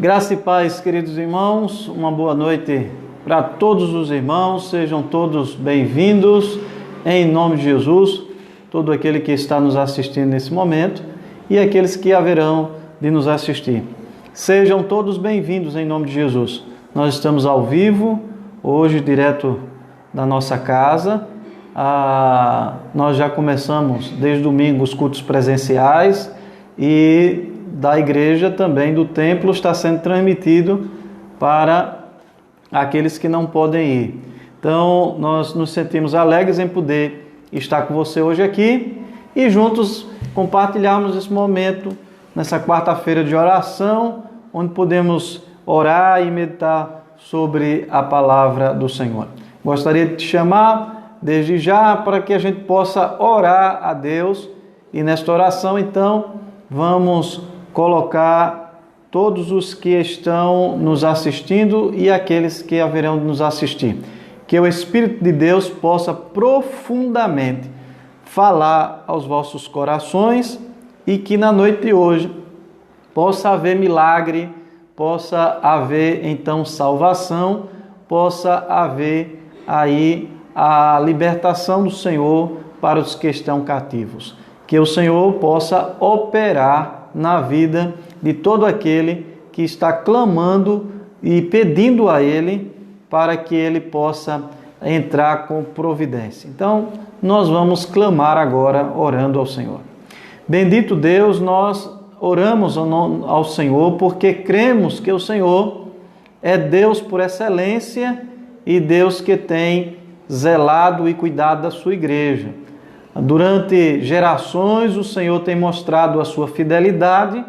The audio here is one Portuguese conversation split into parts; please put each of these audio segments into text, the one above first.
Graça e paz, queridos irmãos, uma boa noite para todos os irmãos, sejam todos bem-vindos, em nome de Jesus, todo aquele que está nos assistindo nesse momento e aqueles que haverão de nos assistir. Sejam todos bem-vindos em nome de Jesus. Nós estamos ao vivo, hoje direto da nossa casa. Nós já começamos desde domingo os cultos presenciais e da igreja também, do templo, está sendo transmitido para aqueles que não podem ir. Então, nós nos sentimos alegres em poder estar com você hoje aqui e juntos compartilharmos esse momento, nessa quarta-feira de oração, onde podemos orar e meditar sobre a palavra do Senhor. Gostaria de te chamar desde já para que a gente possa orar a Deus e nesta oração, então, vamos colocar todos os que estão nos assistindo e aqueles que haverão de nos assistir. Que o Espírito de Deus possa profundamente falar aos vossos corações e que na noite de hoje possa haver milagre, possa haver então salvação, possa haver aí a libertação do Senhor para os que estão cativos. Que o Senhor possa operar na vida de todo aquele que está clamando e pedindo a Ele para que Ele possa entrar com providência. Então, nós vamos clamar agora, orando ao Senhor. Bendito Deus, nós oramos ao Senhor porque cremos que o Senhor é Deus por excelência e Deus que tem zelado e cuidado da sua igreja. Durante gerações, o Senhor tem mostrado a sua fidelidade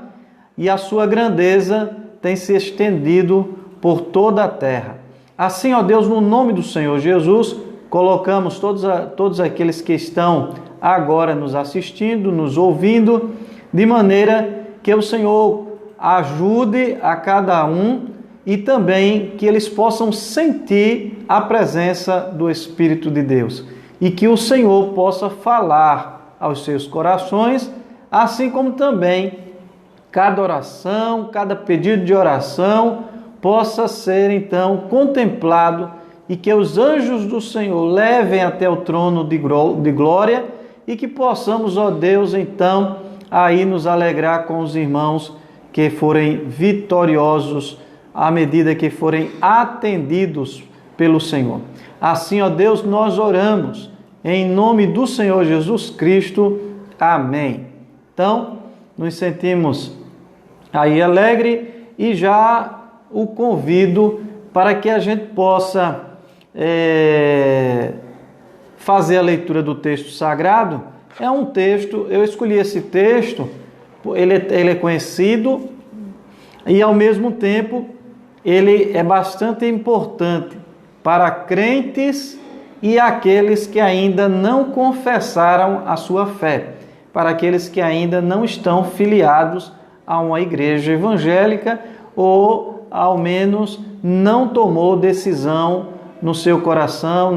e a sua grandeza tem se estendido por toda a terra. Assim, ó Deus, no nome do Senhor Jesus, colocamos todos aqueles que estão agora nos assistindo, nos ouvindo, de maneira que o Senhor ajude a cada um e também que eles possam sentir a presença do Espírito de Deus. E que o Senhor possa falar aos seus corações, assim como também cada oração, cada pedido de oração possa ser então contemplado e que os anjos do Senhor levem até o trono de glória e que possamos, ó Deus, então aí nos alegrar com os irmãos que forem vitoriosos à medida que forem atendidos pelo Senhor. Assim, ó Deus, nós oramos em nome do Senhor Jesus Cristo. Amém. Então, nos sentimos aí alegre e já o convido para que a gente possa fazer a leitura do texto sagrado. É um texto, eu escolhi esse texto, ele é conhecido e ao mesmo tempo ele é bastante importante para crentes e aqueles que ainda não confessaram a sua fé, para aqueles que ainda não estão filiados a uma igreja evangélica ou, ao menos, não tomou decisão no seu coração,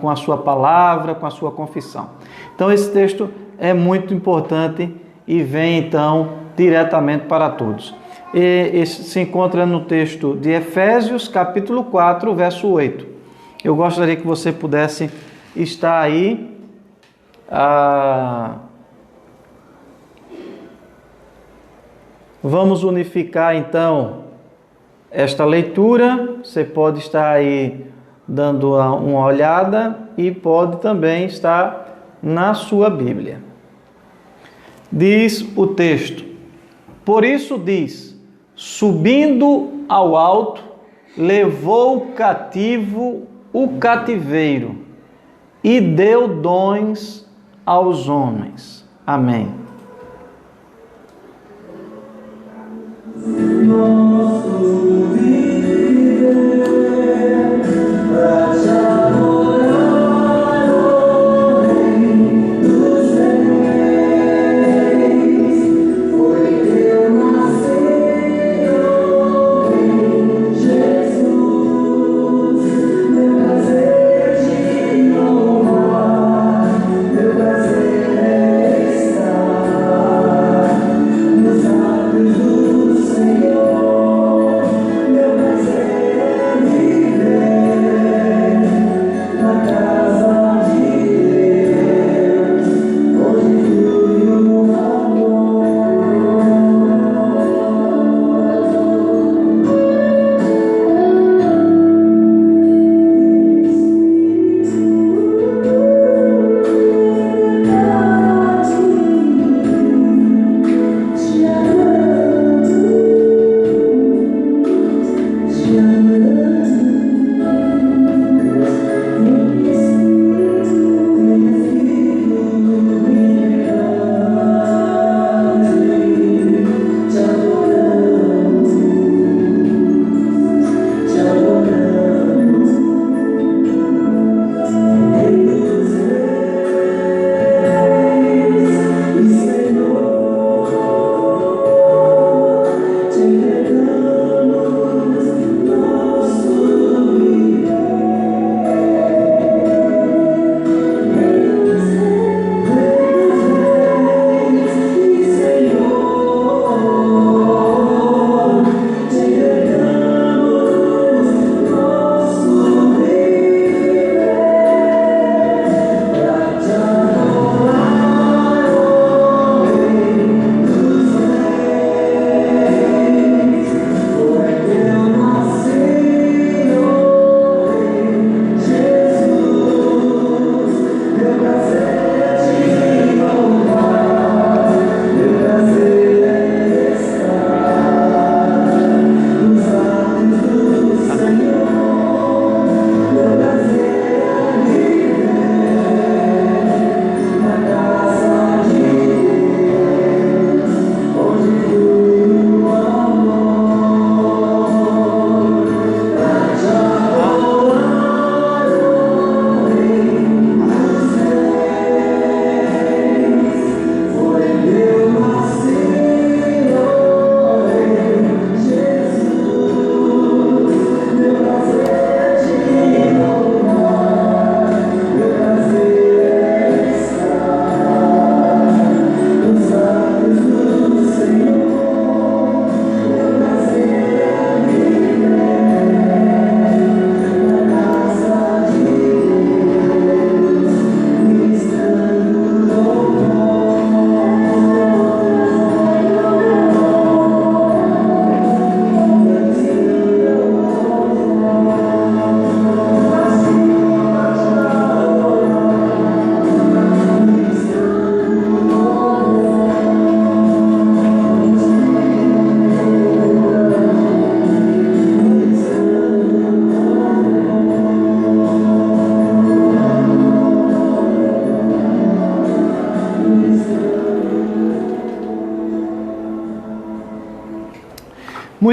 com a sua palavra, com a sua confissão. Então, esse texto é muito importante e vem, então, diretamente para todos. Esse se encontra no texto de Efésios, capítulo 4, verso 8. Eu gostaria que você pudesse estar aí. Vamos unificar então esta leitura. Você pode estar aí dando uma olhada e pode também estar na sua Bíblia. Diz o texto: por isso diz, subindo ao alto, levou cativo o cativeiro e deu dons aos homens. Amém. Está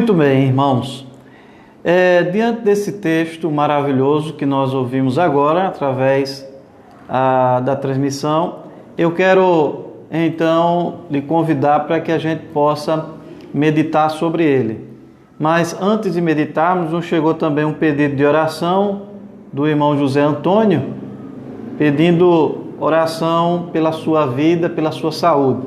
Muito bem, irmãos. Diante desse texto maravilhoso que nós ouvimos agora, através da transmissão, eu quero então lhe convidar para que a gente possa meditar sobre ele. Mas antes de meditarmos, nos chegou também um pedido de oração do irmão José Antônio, pedindo oração pela sua vida, pela sua saúde.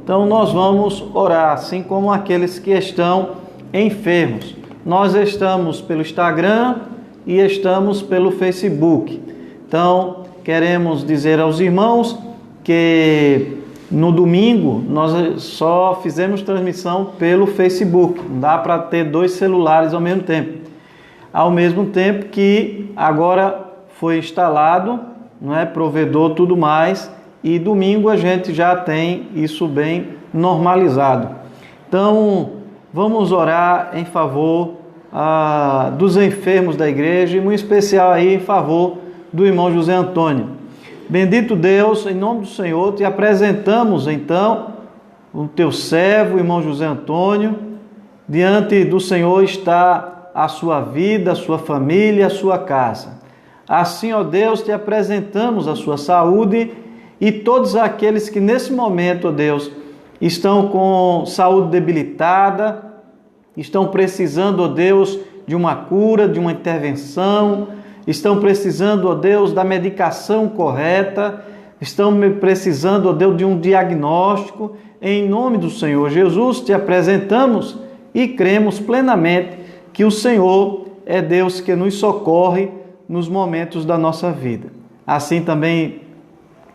Então nós vamos orar, assim como aqueles que estão enfermos. Nós estamos pelo Instagram e estamos pelo Facebook. Então queremos dizer aos irmãos que no domingo nós só fizemos transmissão pelo Facebook. Não dá para ter 2 celulares ao mesmo tempo. Ao mesmo tempo que agora foi instalado, não é, provedor, tudo mais, e domingo a gente já tem isso bem normalizado. Então vamos orar em favor dos enfermos da igreja, e muito especial aí em favor do irmão José Antônio. Bendito Deus, em nome do Senhor, te apresentamos então o teu servo, o irmão José Antônio. Diante do Senhor está a sua vida, a sua família, a sua casa. Assim, ó Deus, te apresentamos a sua saúde e todos aqueles que nesse momento, ó Deus, estão com saúde debilitada, estão precisando, ó Deus, de uma cura, de uma intervenção, estão precisando, ó Deus, da medicação correta, estão precisando, ó Deus, de um diagnóstico. Em nome do Senhor Jesus, te apresentamos e cremos plenamente que o Senhor é Deus que nos socorre nos momentos da nossa vida. Assim também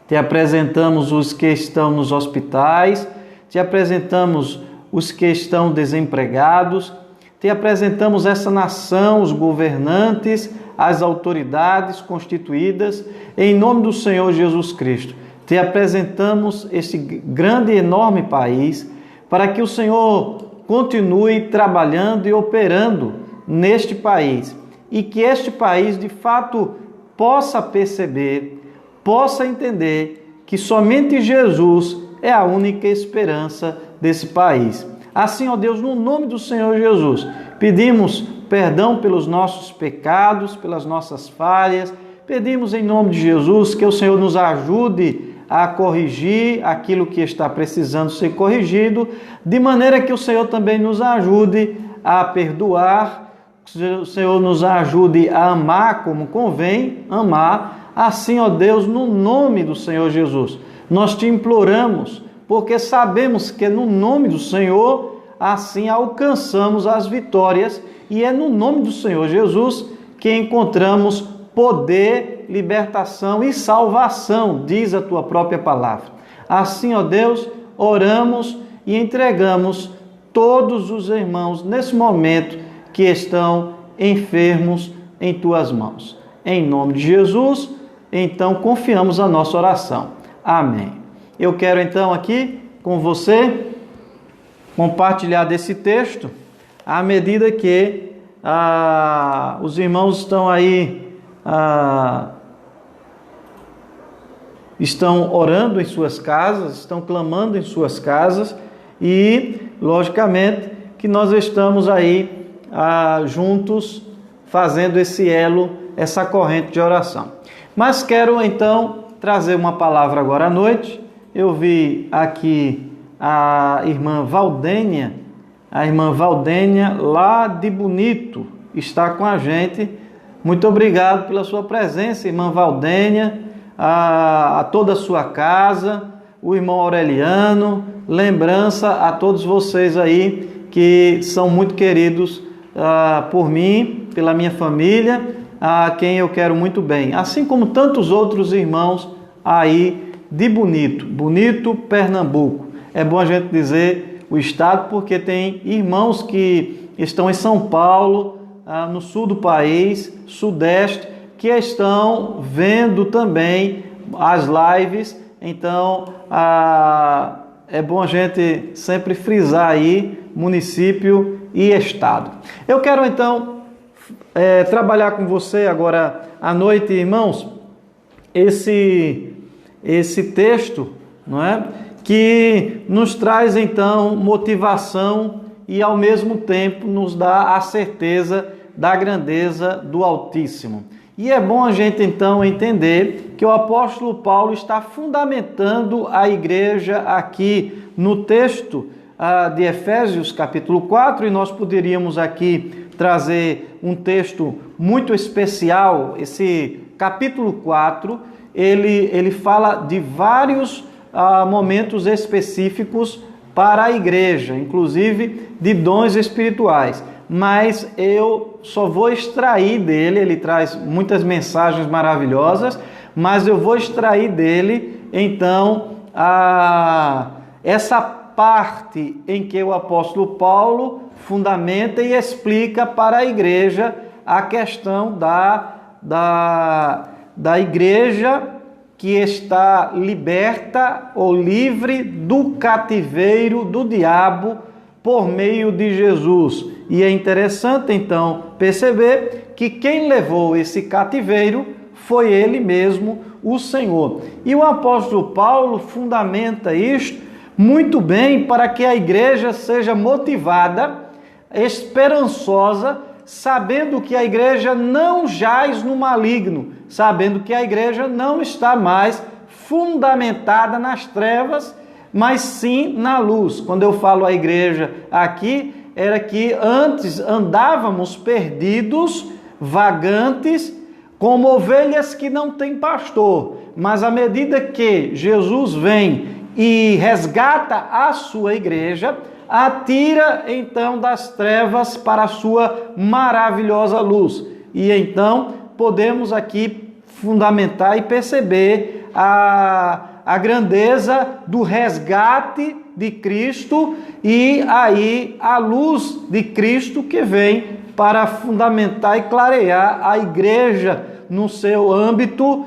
te apresentamos os que estão nos hospitais, te apresentamos os que estão desempregados, te apresentamos essa nação, os governantes, as autoridades constituídas, em nome do Senhor Jesus Cristo. Te apresentamos este grande e enorme país, para que o Senhor continue trabalhando e operando neste país, e que este país de fato possa perceber, possa entender que somente Jesus é a única esperança desse país. Assim, ó Deus, no nome do Senhor Jesus, pedimos perdão pelos nossos pecados, pelas nossas falhas. Pedimos em nome de Jesus que o Senhor nos ajude a corrigir aquilo que está precisando ser corrigido, de maneira que o Senhor também nos ajude a perdoar, que o Senhor nos ajude a amar como convém amar. Assim, ó Deus, no nome do Senhor Jesus, nós te imploramos, porque sabemos que no nome do Senhor, assim alcançamos as vitórias, e é no nome do Senhor Jesus que encontramos poder, libertação e salvação, diz a tua própria palavra. Assim, ó Deus, oramos e entregamos todos os irmãos nesse momento que estão enfermos em tuas mãos. Em nome de Jesus, então confiamos a nossa oração. Amém. Eu quero então aqui com você compartilhar desse texto à medida que os irmãos estão aí, estão orando em suas casas, estão clamando em suas casas, e logicamente que nós estamos aí juntos fazendo esse elo, essa corrente de oração. Mas quero então trazer uma palavra agora à noite. Eu vi aqui a irmã Valdênia lá de Bonito está com a gente. Muito obrigado pela sua presença, irmã Valdênia, a toda a sua casa, o irmão Aureliano, lembrança a todos vocês aí que são muito queridos por mim, pela minha família, a quem eu quero muito bem, assim como tantos outros irmãos aí de Bonito, Pernambuco. É bom a gente dizer o estado, porque tem irmãos que estão em São Paulo, no sul do país, sudeste, que estão vendo também as lives. Então, é bom a gente sempre frisar aí município e estado. Eu quero então trabalhar com você agora à noite, irmãos, esse texto, não é? Que nos traz então motivação e ao mesmo tempo nos dá a certeza da grandeza do Altíssimo. E é bom a gente então entender que o apóstolo Paulo está fundamentando a igreja aqui no texto de Efésios capítulo 4, e nós poderíamos aqui trazer um texto muito especial. Esse capítulo 4, ele fala de vários momentos específicos para a igreja, inclusive de dons espirituais. Mas eu só vou extrair dele, ele traz muitas mensagens maravilhosas, mas eu vou extrair dele, então, essa parte em que o apóstolo Paulo fundamenta e explica para a igreja a questão da igreja que está liberta ou livre do cativeiro do diabo por meio de Jesus. E é interessante, então, perceber que quem levou esse cativeiro foi ele mesmo, o Senhor. E o apóstolo Paulo fundamenta isto muito bem para que a igreja seja motivada, esperançosa, sabendo que a igreja não jaz no maligno, sabendo que a igreja não está mais fundamentada nas trevas, mas sim na luz. Quando eu falo a igreja aqui, era que antes andávamos perdidos, vagantes, como ovelhas que não têm pastor. Mas à medida que Jesus vem e resgata a sua igreja, atira então das trevas para a sua maravilhosa luz. E então podemos aqui fundamentar e perceber a grandeza do resgate de Cristo e aí a luz de Cristo que vem para fundamentar e clarear a igreja no seu âmbito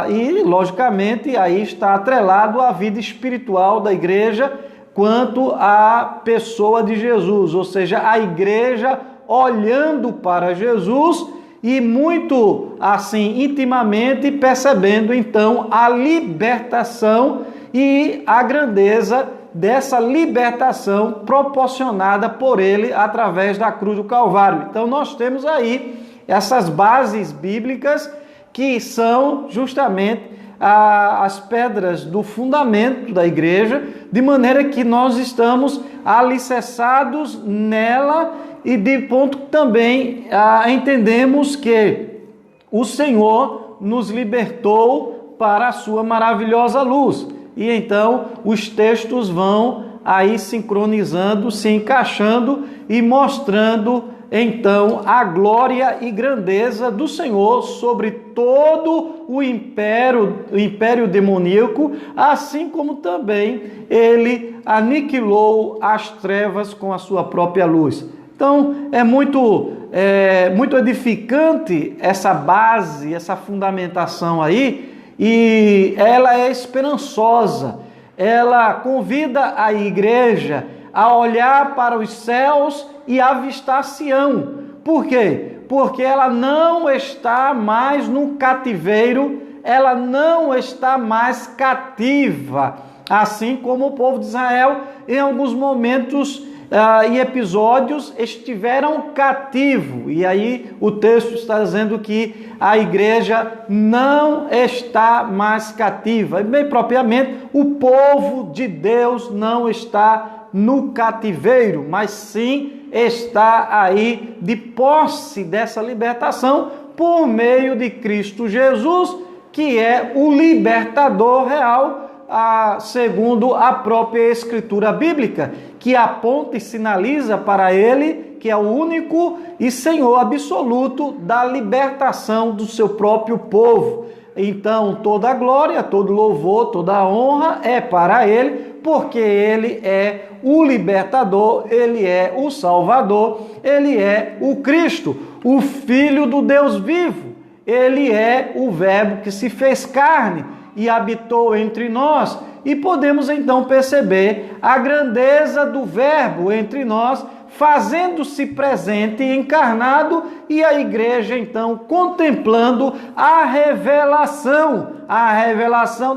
e, logicamente, aí está atrelado à vida espiritual da igreja quanto à pessoa de Jesus, ou seja, a igreja olhando para Jesus e muito assim intimamente percebendo então a libertação e a grandeza dessa libertação proporcionada por ele através da cruz do Calvário. Então nós temos aí essas bases bíblicas que são justamente as pedras do fundamento da igreja, de maneira que nós estamos alicerçados nela e de ponto que também entendemos que o Senhor nos libertou para a sua maravilhosa luz. E então os textos vão aí sincronizando, se encaixando e mostrando então a glória e grandeza do Senhor sobre todo o império demoníaco, assim como também ele aniquilou as trevas com a sua própria luz. Então é muito edificante essa base, essa fundamentação aí, e ela é esperançosa. Ela convida a igreja a olhar para os céus e avistar Sião. Por quê? Porque ela não está mais no cativeiro, ela não está mais cativa, assim como o povo de Israel em alguns momentos e episódios estiveram cativos. E aí o texto está dizendo que a igreja não está mais cativa. E bem propriamente, o povo de Deus não está no cativeiro, mas sim está aí de posse dessa libertação por meio de Cristo Jesus, que é o libertador real, segundo a própria Escritura Bíblica, que aponta e sinaliza para ele que é o único e Senhor absoluto da libertação do seu próprio povo. Então, toda a glória, todo louvor, toda a honra é para ele, porque ele é o libertador, ele é o salvador, ele é o Cristo, o Filho do Deus vivo. Ele é o Verbo que se fez carne e habitou entre nós. E podemos então perceber a grandeza do Verbo entre nós, fazendo-se presente e encarnado, e a igreja então contemplando a revelação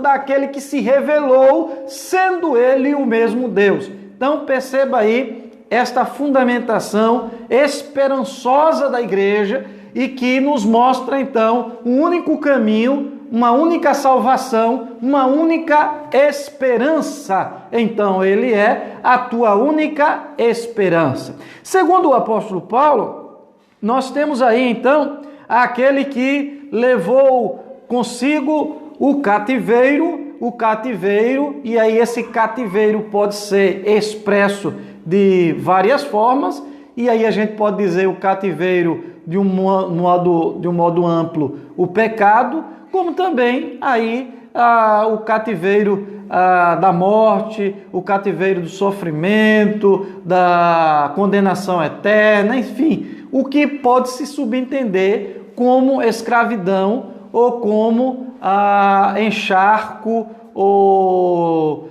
daquele que se revelou, sendo ele o mesmo Deus. Então perceba aí esta fundamentação esperançosa da igreja e que nos mostra então um único caminho, uma única salvação, uma única esperança. Então ele é a tua única esperança. Segundo o apóstolo Paulo, nós temos aí então aquele que levou consigo o cativeiro, e aí esse cativeiro pode ser expresso de várias formas, e aí a gente pode dizer o cativeiro de um modo amplo, o pecado, como também aí o cativeiro da morte, o cativeiro do sofrimento, da condenação eterna, enfim, o que pode se subentender como escravidão ou como encharco ou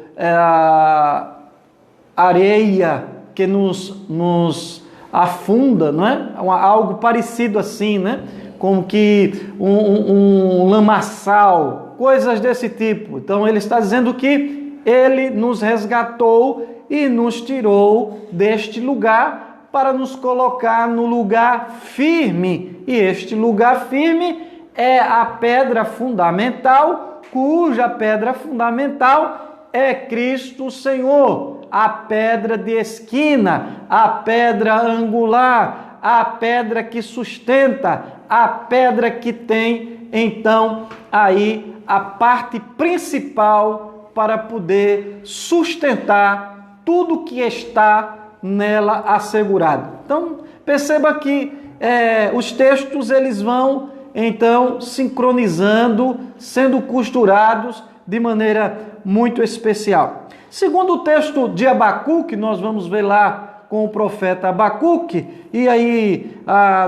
areia que nos afunda, não é? Algo parecido assim, né? Como que um lamaçal, coisas desse tipo. Então ele está dizendo que ele nos resgatou e nos tirou deste lugar para nos colocar no lugar firme. E este lugar firme é a pedra fundamental, cuja pedra fundamental é Cristo Senhor, a pedra de esquina, a pedra angular, a pedra que sustenta, a pedra que tem, então, aí a parte principal para poder sustentar tudo que está nela assegurado. Então, perceba que os textos eles vão, então, sincronizando, sendo costurados de maneira muito especial. Segundo o texto de Abacuque, nós vamos ver lá com o profeta Abacuque, e aí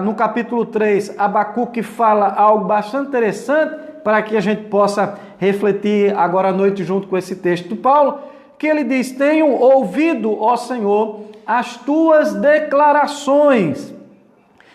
no capítulo 3, Abacuque fala algo bastante interessante para que a gente possa refletir agora à noite junto com esse texto do Paulo, que ele diz: tenho ouvido, ó Senhor, as tuas declarações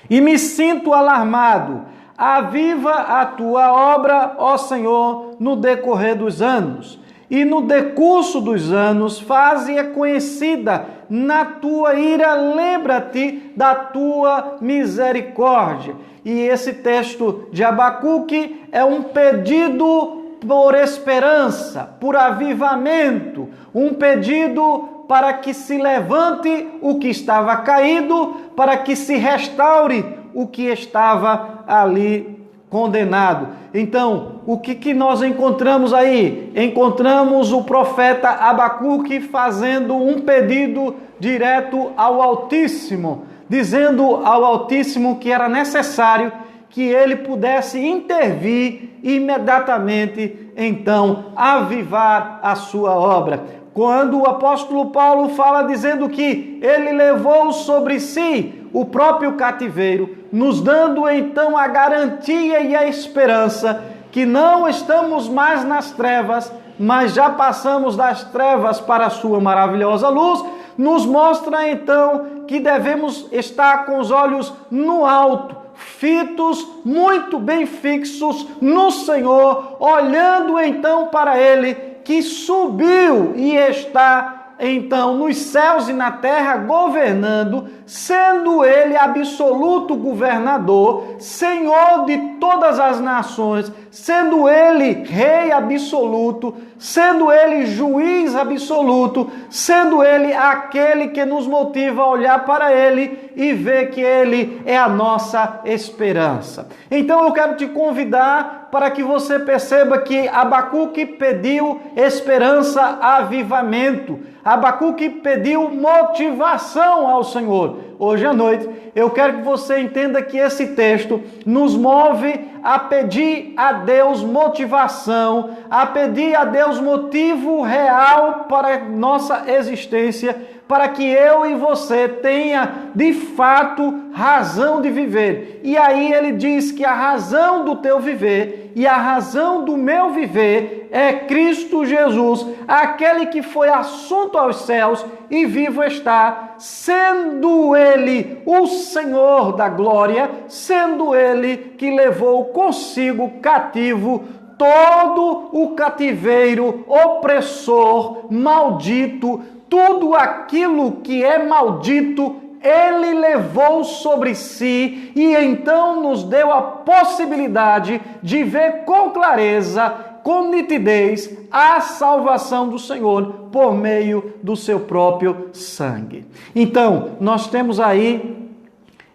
e me sinto alarmado. Aviva a tua obra, ó Senhor, no decorrer dos anos, e no decurso dos anos faze-a conhecida. Na tua ira lembra-te da tua misericórdia. E esse texto de Abacuque é um pedido por esperança, por avivamento, um pedido para que se levante o que estava caído, para que se restaure o que estava ali condenado. Então, o que nós encontramos aí? Encontramos o profeta Abacuque fazendo um pedido direto ao Altíssimo, dizendo ao Altíssimo que era necessário que ele pudesse intervir imediatamente, então, avivar a sua obra. Quando o apóstolo Paulo fala dizendo que ele levou sobre si o próprio cativeiro, nos dando então a garantia e a esperança que não estamos mais nas trevas, mas já passamos das trevas para a sua maravilhosa luz, nos mostra então que devemos estar com os olhos no alto, fitos, muito bem fixos no Senhor, olhando então para Ele, que subiu e está então nos céus e na terra governando, sendo Ele absoluto governador, Senhor de todas as nações, sendo Ele Rei absoluto, sendo Ele Juiz absoluto, sendo Ele aquele que nos motiva a olhar para Ele e ver que Ele é a nossa esperança. Então eu quero te convidar para que você perceba que Abacuque pediu esperança, avivamento. Abacuque pediu motivação ao Senhor. Hoje à noite, eu quero que você entenda que esse texto nos move a pedir a Deus motivação, a pedir a Deus motivo real para a nossa existência, para que eu e você tenha de fato razão de viver. E aí ele diz que a razão do teu viver e a razão do meu viver é Cristo Jesus, aquele que foi assunto aos céus e vivo está, sendo Ele o Senhor da glória, sendo Ele que levou consigo cativo todo o cativeiro opressor, maldito, tudo aquilo que é maldito, Ele levou sobre si e então nos deu a possibilidade de ver com clareza, com nitidez, a salvação do Senhor por meio do seu próprio sangue. Então, nós temos aí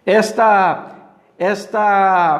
esta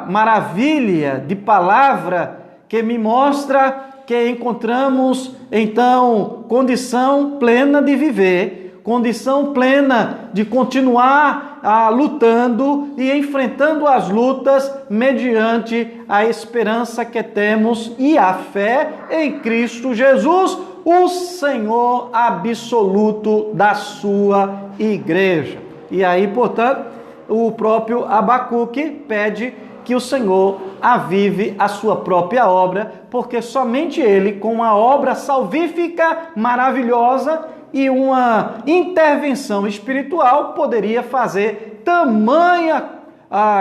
maravilha de palavra que me mostra que encontramos, então, condição plena de viver, condição plena de continuar lutando e enfrentando as lutas mediante a esperança que temos e a fé em Cristo Jesus, o Senhor absoluto da sua igreja. E aí, portanto, o próprio Abacuque pede que o Senhor avive a sua própria obra, porque somente Ele, com uma obra salvífica maravilhosa e uma intervenção espiritual, poderia fazer tamanha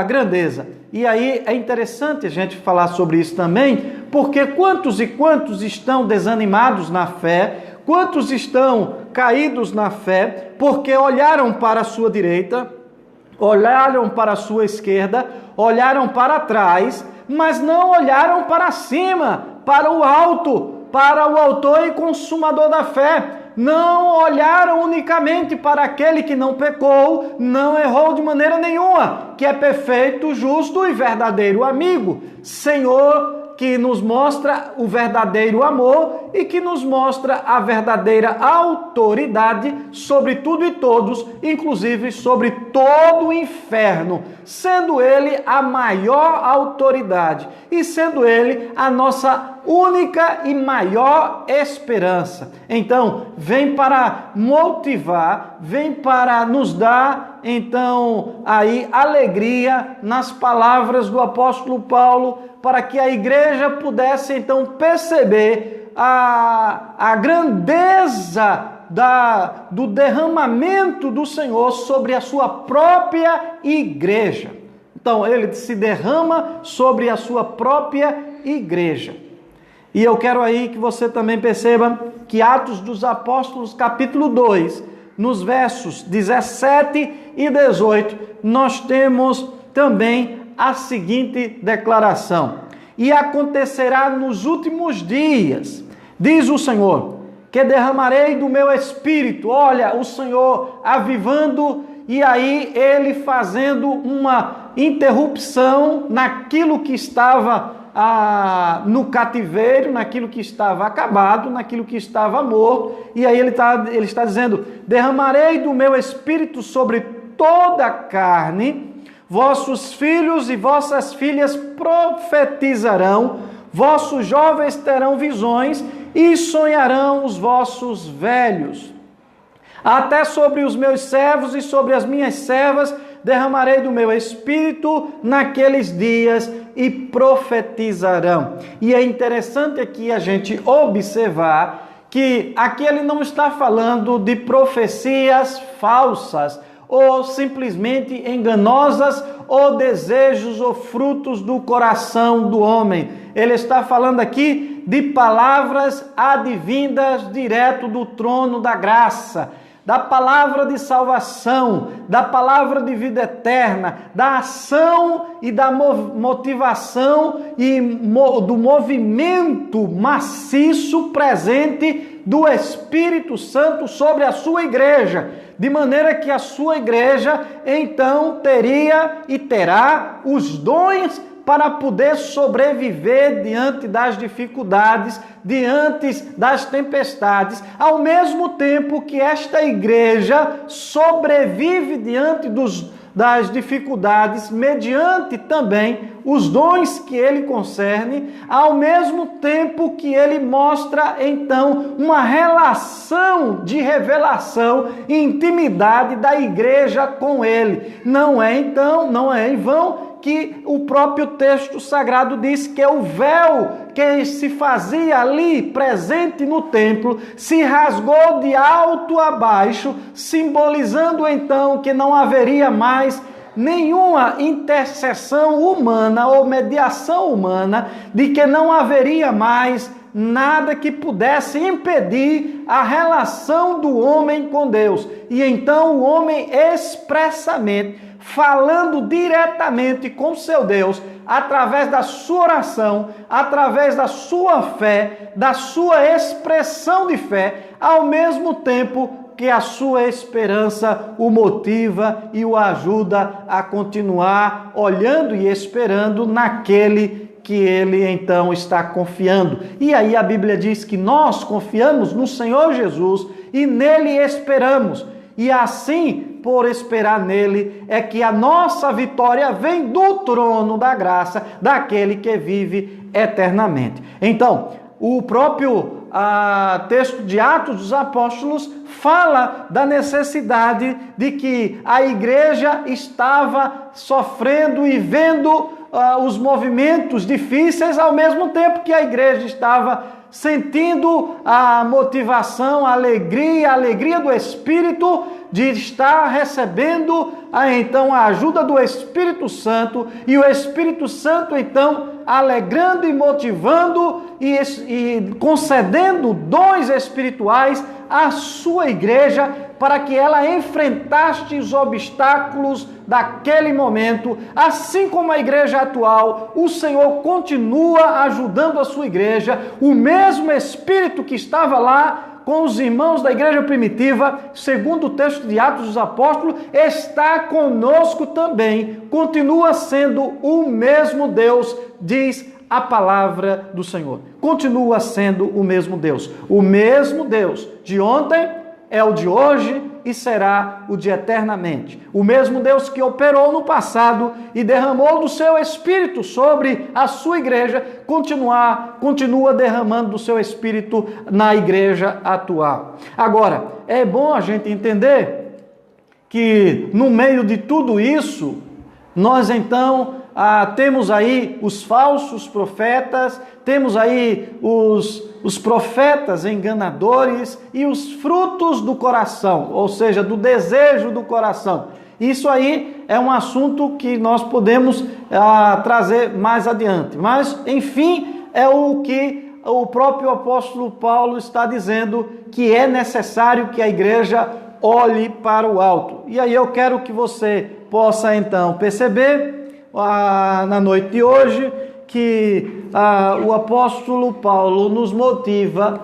grandeza. E aí é interessante a gente falar sobre isso também, porque quantos e quantos estão desanimados na fé, quantos estão caídos na fé, porque olharam para a sua direita, olharam para a sua esquerda, olharam para trás, mas não olharam para cima, para o alto, para o autor e consumador da fé. Não olharam unicamente para aquele que não pecou, não errou de maneira nenhuma, que é perfeito, justo e verdadeiro amigo, Senhor, que nos mostra o verdadeiro amor e que nos mostra a verdadeira autoridade sobre tudo e todos, inclusive sobre todo o inferno, sendo Ele a maior autoridade e sendo Ele a nossa única e maior esperança. Então, vem para motivar, vem para nos dar, então, aí alegria nas palavras do apóstolo Paulo, para que a igreja pudesse, então, perceber a grandeza do derramamento do Senhor sobre a sua própria igreja. Então, Ele se derrama sobre a sua própria igreja. E eu quero aí que você também perceba que Atos dos Apóstolos, capítulo 2, nos versos 17 e 18, nós temos também a seguinte declaração: e acontecerá nos últimos dias, diz o Senhor, que derramarei do meu espírito. Olha, o Senhor avivando e aí Ele fazendo uma interrupção naquilo que estava no cativeiro, naquilo que estava acabado, naquilo que estava morto. E aí ele está dizendo: derramarei do meu espírito sobre toda a carne, vossos filhos e vossas filhas profetizarão, vossos jovens terão visões e sonharão os vossos velhos. Até sobre os meus servos e sobre as minhas servas derramarei do meu espírito naqueles dias e profetizarão. E é interessante aqui a gente observar que aqui ele não está falando de profecias falsas ou simplesmente enganosas ou desejos ou frutos do coração do homem. Ele está falando aqui de palavras advindas direto do trono da graça, da palavra de salvação, da palavra de vida eterna, da ação e da motivação e do movimento maciço presente do Espírito Santo sobre a sua igreja, de maneira que a sua igreja então teria e terá os dons para poder sobreviver diante das dificuldades, diante das tempestades, ao mesmo tempo que esta igreja sobrevive diante das dificuldades, mediante também os dons que ele concerne, ao mesmo tempo que ele mostra, então, uma relação de revelação e intimidade da igreja com ele. Não é em vão que o próprio texto sagrado diz que o véu que se fazia ali presente no templo se rasgou de alto a baixo, simbolizando então que não haveria mais nenhuma intercessão humana ou mediação humana, de que não haveria mais nada que pudesse impedir a relação do homem com Deus. E então o homem expressamente, falando diretamente com seu Deus, através da sua oração, através da sua fé, da sua expressão de fé, ao mesmo tempo que a sua esperança o motiva e o ajuda a continuar olhando e esperando naquele que ele então está confiando. E aí a Bíblia diz que nós confiamos no Senhor Jesus e nele esperamos. E assim, por esperar nele, é que a nossa vitória vem do trono da graça, daquele que vive eternamente. Então, o próprio texto de Atos dos Apóstolos fala da necessidade de que a igreja estava sofrendo e vendo os movimentos difíceis, ao mesmo tempo que a igreja estava sentindo a motivação, a alegria do Espírito de estar recebendo então a ajuda do Espírito Santo, e o Espírito Santo então alegrando e motivando e concedendo dons espirituais à sua igreja para que ela enfrentasse os obstáculos daquele momento. Assim como a igreja atual, o Senhor continua ajudando a sua igreja. O mesmo Espírito que estava lá com os irmãos da igreja primitiva, segundo o texto de Atos dos Apóstolos, está conosco também. Continua sendo o mesmo Deus, diz a palavra do Senhor. Continua sendo o mesmo Deus. O mesmo Deus de ontem é o de hoje e será o de eternamente. O mesmo Deus que operou no passado e derramou do seu Espírito sobre a sua igreja, continua derramando do seu Espírito na igreja atual. Agora, é bom a gente entender que no meio de tudo isso, nós então temos aí os falsos profetas, temos aí os profetas enganadores e os frutos do coração, ou seja, do desejo do coração. Isso aí é um assunto que nós podemos trazer mais adiante. Mas, enfim, é o que o próprio apóstolo Paulo está dizendo, que é necessário que a igreja olhe para o alto. E aí eu quero que você possa então perceber na noite de hoje que o apóstolo Paulo nos motiva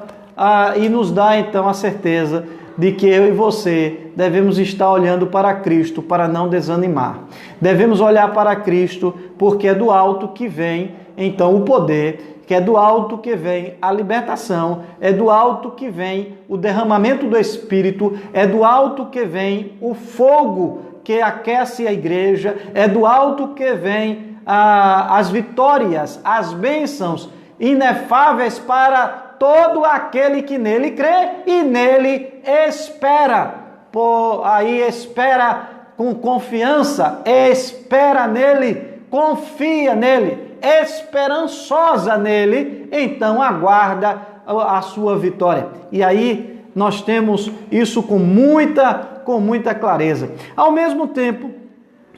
e nos dá então a certeza de que eu e você devemos estar olhando para Cristo para não desanimar. Devemos olhar para Cristo porque é do alto que vem então o poder, que é do alto que vem a libertação, é do alto que vem o derramamento do Espírito, é do alto que vem o fogo que aquece a igreja, é do alto que vem as vitórias, as bênçãos inefáveis para todo aquele que nele crê e nele espera. Espera com confiança, espera nele, confia nele, esperançosa nele, então aguarda a sua vitória. E aí nós temos isso com muita clareza. Ao mesmo tempo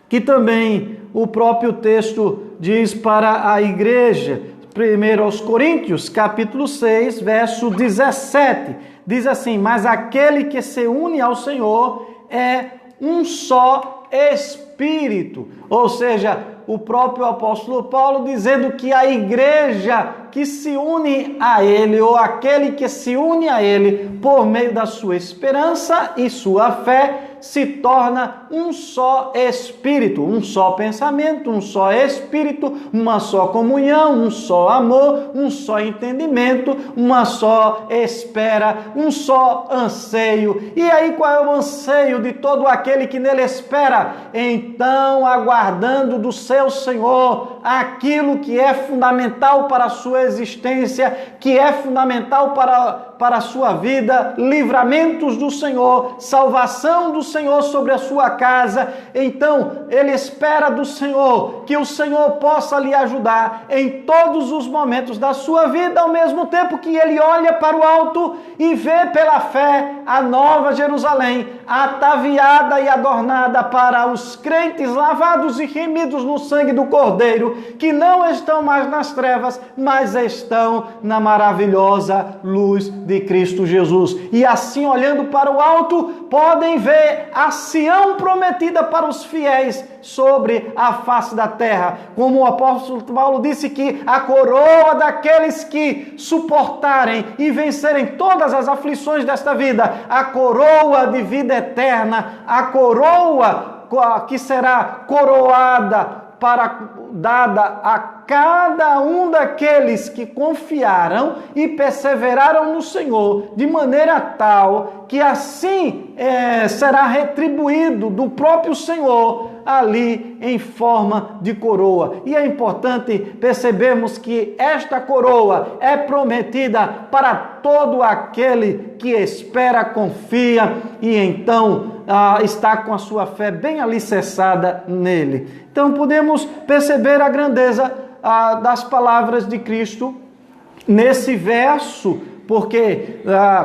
que também o próprio texto diz para a igreja, 1 aos Coríntios, capítulo 6, verso 17, diz assim: mas aquele que se une ao Senhor é um só Espírito. Ou seja, o próprio apóstolo Paulo dizendo que a igreja que se une a ele, ou aquele que se une a ele por meio da sua esperança e sua fé, se torna um só Espírito, um só pensamento, um só Espírito, uma só comunhão, um só amor, um só entendimento, uma só espera, um só anseio. E aí qual é o anseio de todo aquele que nele espera? Então, aguardando do seu Senhor aquilo que é fundamental para a sua existência, que é fundamental para a sua vida, livramentos do Senhor, salvação do Senhor sobre a sua casa, casa. Então, ele espera do Senhor que o Senhor possa lhe ajudar em todos os momentos da sua vida, ao mesmo tempo que ele olha para o alto e vê pela fé a nova Jerusalém, ataviada e adornada para os crentes lavados e remidos no sangue do Cordeiro, que não estão mais nas trevas, mas estão na maravilhosa luz de Cristo Jesus. E assim, olhando para o alto, podem ver a Sião prometida para os fiéis sobre a face da terra. Como o apóstolo Paulo disse, que a coroa daqueles que suportarem e vencerem todas as aflições desta vida, a coroa de vida eterna, a coroa que será coroada dada a cada um daqueles que confiaram e perseveraram no Senhor, de maneira tal que assim será retribuído do próprio Senhor ali em forma de coroa. E é importante percebermos que esta coroa é prometida para todo aquele que espera, confia e então está com a sua fé bem alicerçada nele. Então podemos perceber a grandeza das palavras de Cristo nesse verso, porque,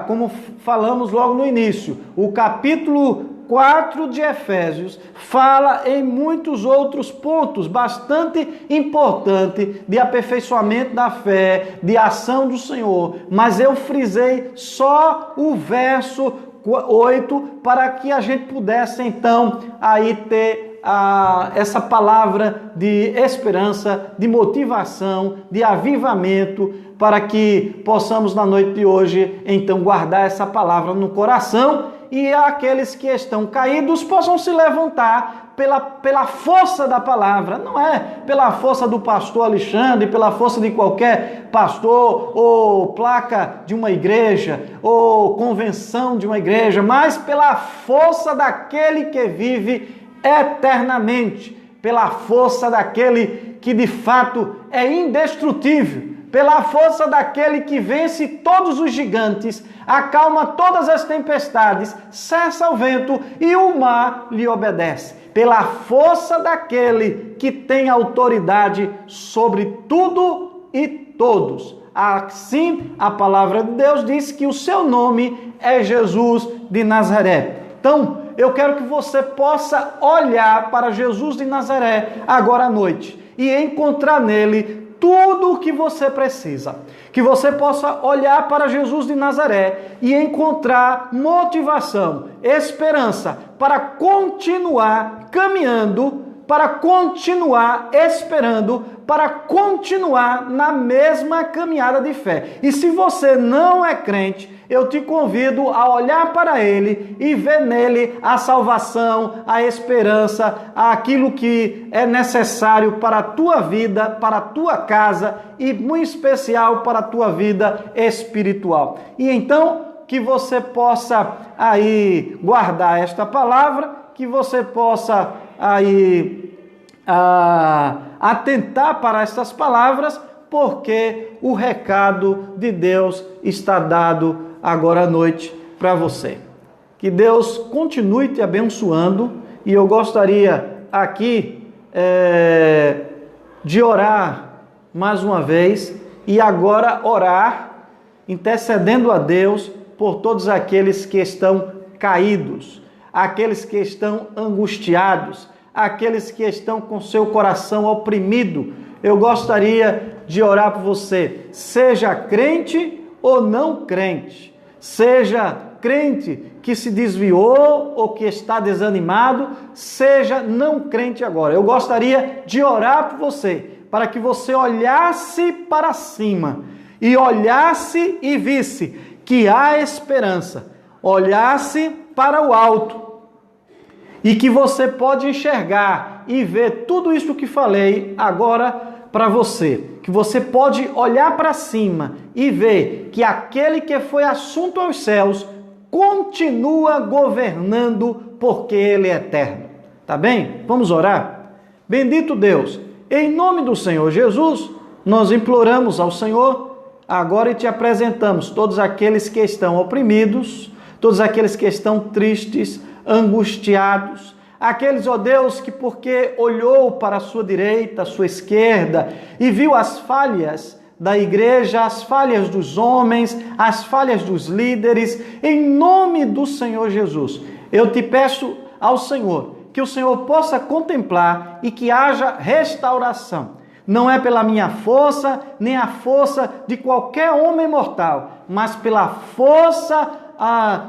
como falamos logo no início, o capítulo 4 de Efésios fala em muitos outros pontos bastante importantes de aperfeiçoamento da fé, de ação do Senhor, mas eu frisei só o verso 8 para que a gente pudesse então aí ter essa palavra de esperança, de motivação, de avivamento, para que possamos na noite de hoje então guardar essa palavra no coração e aqueles que estão caídos possam se levantar pela força da palavra, não é pela força do pastor Alexandre, pela força de qualquer pastor ou placa de uma igreja ou convenção de uma igreja, mas pela força daquele que vive eternamente, pela força daquele que de fato é indestrutível, pela força daquele que vence todos os gigantes, acalma todas as tempestades, cessa o vento e o mar lhe obedece, pela força daquele que tem autoridade sobre tudo e todos. Assim, a palavra de Deus diz que o seu nome é Jesus de Nazaré. Então, eu quero que você possa olhar para Jesus de Nazaré agora à noite e encontrar nele tudo o que você precisa. Que você possa olhar para Jesus de Nazaré e encontrar motivação, esperança para continuar caminhando, para continuar esperando, para continuar na mesma caminhada de fé. E se você não é crente, eu te convido a olhar para ele e ver nele a salvação, a esperança, aquilo que é necessário para a tua vida, para a tua casa e, muito especial, para a tua vida espiritual. E então, que você possa aí guardar esta palavra, que você possa aí atentar para estas palavras, porque o recado de Deus está dado agora à noite para você. Que Deus continue te abençoando e eu gostaria aqui de orar mais uma vez e agora orar intercedendo a Deus por todos aqueles que estão caídos, aqueles que estão angustiados, aqueles que estão com seu coração oprimido. Eu gostaria de orar por você, seja crente ou não crente, seja crente que se desviou ou que está desanimado, seja não crente agora. Eu gostaria de orar por você, para que você olhasse para cima e olhasse e visse que há esperança, olhasse para o alto e que você pode enxergar e ver tudo isso que falei agora para você, que você pode olhar para cima e ver que aquele que foi assunto aos céus continua governando porque ele é eterno. Tá bem? Vamos orar? Bendito Deus, em nome do Senhor Jesus, nós imploramos ao Senhor agora e te apresentamos todos aqueles que estão oprimidos, todos aqueles que estão tristes, angustiados, Aqueles, ó Deus, que porque olhou para a sua direita, a sua esquerda e viu as falhas da igreja, as falhas dos homens, as falhas dos líderes, em nome do Senhor Jesus, eu te peço ao Senhor que o Senhor possa contemplar e que haja restauração. Não é pela minha força, nem a força de qualquer homem mortal, mas pela força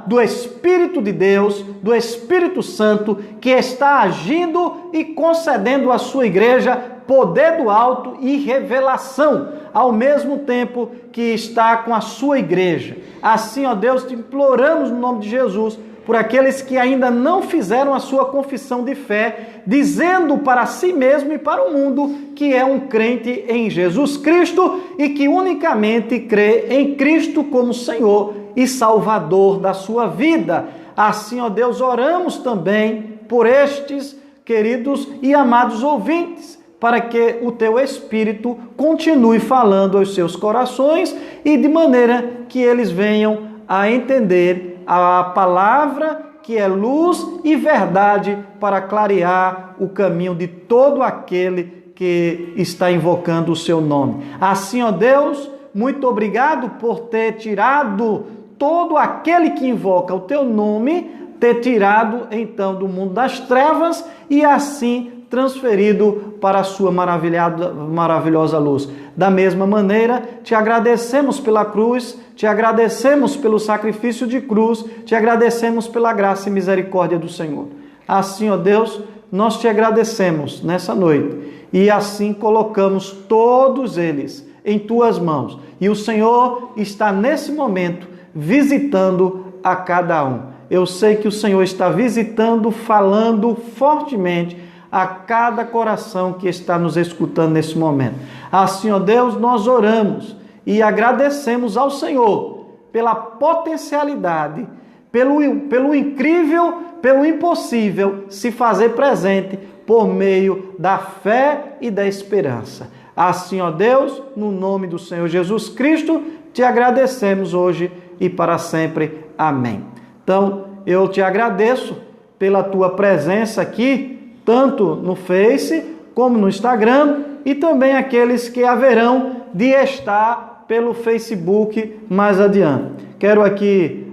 do Espírito de Deus, do Espírito Santo, que está agindo e concedendo à sua igreja poder do alto e revelação, ao mesmo tempo que está com a sua igreja. Assim, ó Deus, te imploramos no nome de Jesus, por aqueles que ainda não fizeram a sua confissão de fé, dizendo para si mesmo e para o mundo que é um crente em Jesus Cristo e que unicamente crê em Cristo como Senhor e Salvador da sua vida. Assim, ó Deus, oramos também por estes queridos e amados ouvintes, para que o teu Espírito continue falando aos seus corações e de maneira que eles venham a entender a palavra que é luz e verdade para clarear o caminho de todo aquele que está invocando o seu nome. Assim, ó Deus, muito obrigado por ter tirado todo aquele que invoca o teu nome, ter tirado então do mundo das trevas e assim transferido para a sua maravilhosa luz. Da mesma maneira, te agradecemos pela cruz, te agradecemos pelo sacrifício de cruz, te agradecemos pela graça e misericórdia do Senhor. Assim, ó Deus, nós te agradecemos nessa noite e assim colocamos todos eles em tuas mãos. E o Senhor está nesse momento visitando a cada um. Eu sei que o Senhor está visitando, falando fortemente a cada coração que está nos escutando nesse momento. Assim, ó Deus, nós oramos e agradecemos ao Senhor pela potencialidade, pelo incrível, pelo impossível se fazer presente por meio da fé e da esperança. Assim, ó Deus, no nome do Senhor Jesus Cristo, te agradecemos hoje e para sempre. Amém. Então, eu te agradeço pela tua presença aqui, tanto no Face como no Instagram, e também aqueles que haverão de estar pelo Facebook mais adiante. Quero aqui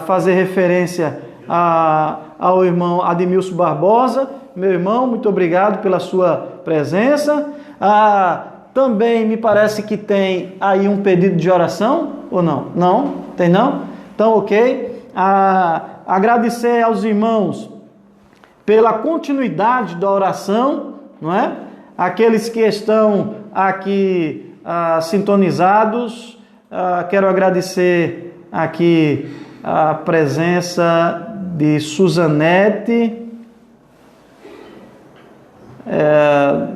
fazer referência ao irmão Admilson Barbosa. Meu irmão, muito obrigado pela sua presença. Também me parece que tem aí um pedido de oração, ou não? Não? Tem não? Então, ok. Agradecer aos irmãos pela continuidade da oração, não é? Aqueles que estão aqui sintonizados, quero agradecer aqui a presença de Suzanete.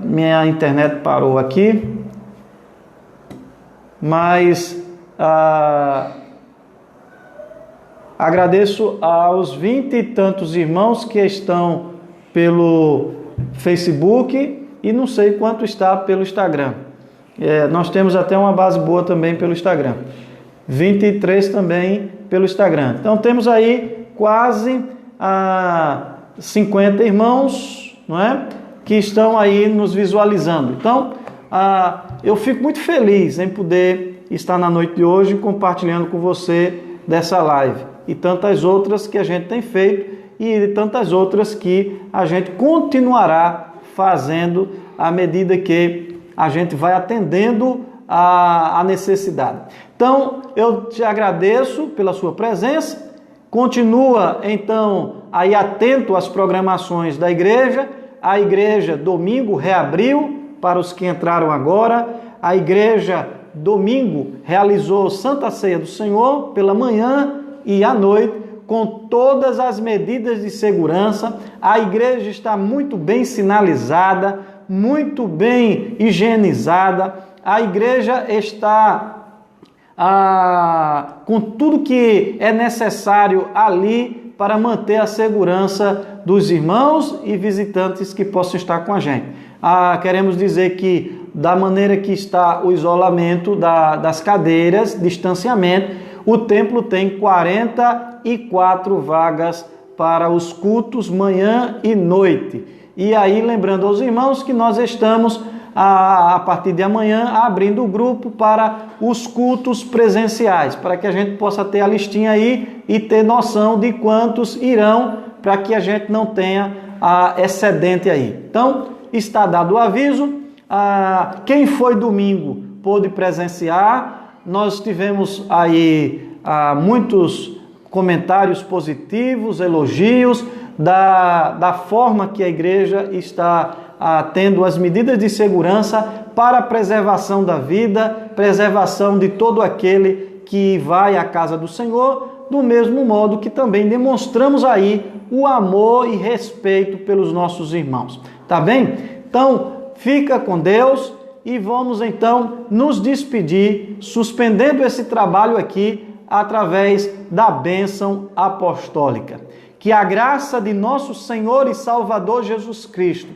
Minha internet parou aqui, mas agradeço aos 20 e tantos irmãos que estão pelo Facebook e não sei quanto está pelo Instagram. Nós temos até uma base boa também pelo Instagram. 23 também pelo Instagram. Então temos aí quase 50 irmãos, não é? Que estão aí nos visualizando. Então, eu fico muito feliz em poder estar na noite de hoje compartilhando com você dessa live. E tantas outras que a gente tem feito e tantas outras que a gente continuará fazendo à medida que a gente vai atendendo a necessidade. Então, eu te agradeço pela sua presença. Continua, então, aí atento às programações da igreja. A igreja, domingo, reabriu para os que entraram agora. A igreja, domingo, realizou Santa Ceia do Senhor pela manhã e à noite, com todas as medidas de segurança. A igreja está muito bem sinalizada, muito bem higienizada. A igreja está com tudo que é necessário ali para manter a segurança dos irmãos e visitantes que possam estar com a gente. Queremos dizer que, da maneira que está o isolamento das cadeiras, distanciamento, o templo tem 44 vagas para os cultos manhã e noite. E aí, lembrando aos irmãos que nós estamos, a partir de amanhã, abrindo o grupo para os cultos presenciais, para que a gente possa ter a listinha aí e ter noção de quantos irão, para que a gente não tenha excedente aí. Então, está dado o aviso. Quem foi domingo pôde presenciar. Nós tivemos aí muitos comentários positivos, elogios da forma que a igreja está tendo as medidas de segurança para a preservação da vida, preservação de todo aquele que vai à casa do Senhor, do mesmo modo que também demonstramos aí o amor e respeito pelos nossos irmãos. Tá bem? Então, fica com Deus e vamos então nos despedir, suspendendo esse trabalho aqui através da bênção apostólica. Que a graça de nosso Senhor e Salvador Jesus Cristo,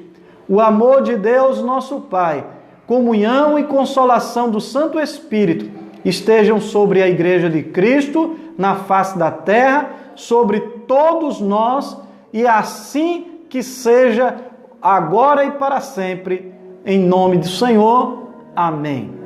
o amor de Deus nosso Pai, comunhão e consolação do Santo Espírito estejam sobre a Igreja de Cristo na face da terra, sobre todos nós, e assim que seja agora e para sempre, em nome do Senhor. Amém.